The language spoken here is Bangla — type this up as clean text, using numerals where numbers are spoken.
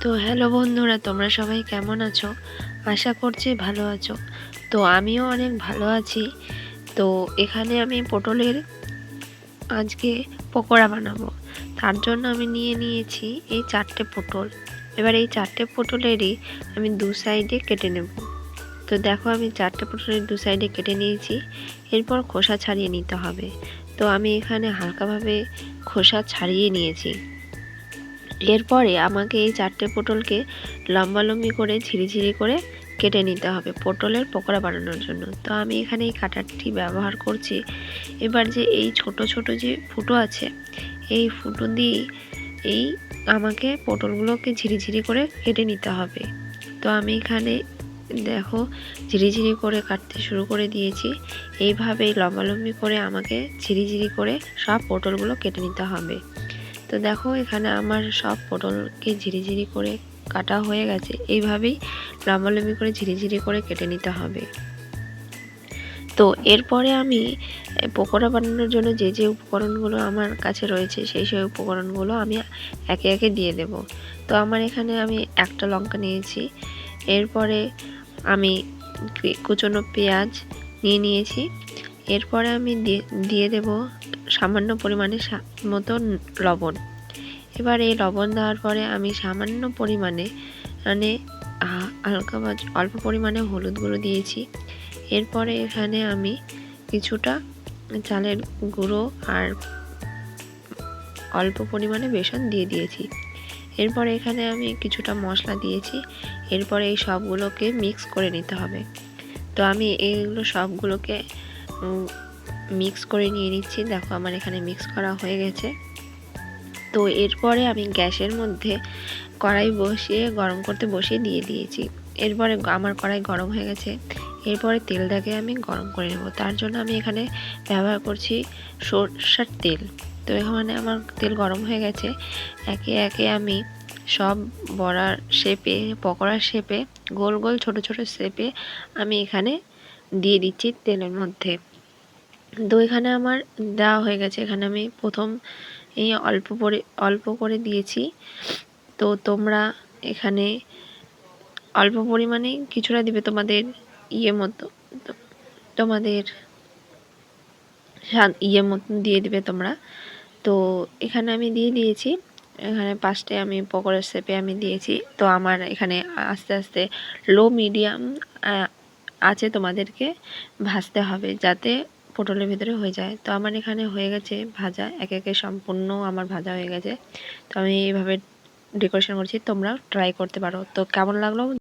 তো হ্যালো বন্ধুরা, তোমরা সবাই কেমন আছো? আশা করছি ভালো আছো। তো আমিও অনেক ভালো আছি। তো এখানে আমি পটলের আজকে পকোড়া বানাবো। তার জন্য আমি নিয়ে নিয়েছি এই 4টে পটল। এবার এই 4টে পটলেরই আমি দু সাইডে কেটে নেব। তো দেখো, আমি 4টে পটলের দু সাইডে কেটে নিয়েছি। এরপর খোসা ছাড়িয়ে নিতে হবে। তো আমি এখানে হালকাভাবে খোসা ছাড়িয়ে নিয়েছি। এরপরে আমাকে এই 4টে পটলকে লম্বালম্বি করে ঝিরিঝিরি করে কেটে নিতে হবে পটলের পকোড়া বানানোর জন্য। তো আমি এখানে এই কাটারটি ব্যবহার করছি। এবার যে এই ছোট ছোট যে ফুটো আছে, এই ফুটো দিয়ে এই আমাকে পটলগুলোকে ঝিরিঝিরি করে কেটে নিতে হবে। তো আমি এখানে দেখো ঝিরিঝিরি করে কাটতে শুরু করে দিয়েছি। এইভাবেই লম্বালম্বি করে আমাকে ঝিরিঝিরি করে সব পটলগুলো কেটে নিতে হবে। তো দেখো, এখানে আমার সব পটলকে ঝিরিঝিরি করে কাটা হয়ে গেছে। এইভাবেই লম্বালম্বি করে ঝিরিঝিরি করে কেটে নিতে হবে। তো এরপরে আমি পকোড়া বানানোর জন্য যে যে উপকরণগুলো আমার কাছে রয়েছে সেই উপকরণগুলো আমি একে একে দিয়ে দেব। তো আমার এখানে আমি একটা লঙ্কা নিয়েছি। এরপরে আমি কুচনো পেঁয়াজ নিয়ে নিয়েছি। এরপরে আমি দিয়ে দেব সামান্য পরিমাণে মতো লবণ। এবার এই লবণ দেওয়ার পরে আমি সামান্য পরিমাণে মানে হালকা বা অল্প পরিমাণে হলুদ গুঁড়ো দিয়েছি। এরপরে এখানে আমি কিছুটা চালের গুঁড়ো আর অল্প পরিমাণে বেসন দিয়ে দিয়েছি। এরপরে এখানে আমি কিছুটা মশলা দিয়েছি। এরপরে এই সবগুলোকে মিক্স করে নিতে হবে। তো আমি এইগুলো সবগুলোকে মিক্স করে নিয়ে নিচ্ছি। দেখো, আমার এখানে মিক্স করা হয়ে গেছে। তো এরপরে আমি গ্যাসের মধ্যে কড়াই বসিয়ে গরম করতে বসিয়ে দিয়ে দিয়েছি। এরপরে আমার কড়াই গরম হয়ে গেছে। এরপরে তেলটাকে আমি গরম করে নেব। তার জন্য আমি এখানে ব্যবহার করছি সরষের তেল। তো এখানে আমার তেল গরম হয়ে গেছে। একে একে আমি সব বড়ার শেপে, পকোড়ার শেপে, গোল গোল ছোট ছোট শেপে আমি এখানে দিয়ে দিচ্ছি তেলের মধ্যে। তো এখানে আমার দেওয়া হয়ে গেছে। এখানে আমি প্রথম এই অল্প করে দিয়েছি। তো তোমরা এখানে অল্প পরিমাণে কিছুটা দিবে, তোমাদের মতো, তোমাদের মতন দিয়ে দিবে তোমরা। তো এখানে আমি দিয়ে দিয়েছি। এখানে 5টে আমি পকোড়ার শেপে আমি দিয়েছি। তো আমার এখানে আস্তে আস্তে লো মিডিয়াম আছে তোমাদেরকে ভাজতে হবে, যাতে পটলের ভিতরে হয়ে যায়। তো আমার এখানে হয়ে গেছে ভাজা, একে একে সম্পূর্ণ আমার ভাজা হয়ে গেছে। তো আমি এইভাবে ডেকোরেশন করছি, তোমরা ট্রাই করতে পারো। তো কেমন লাগলো?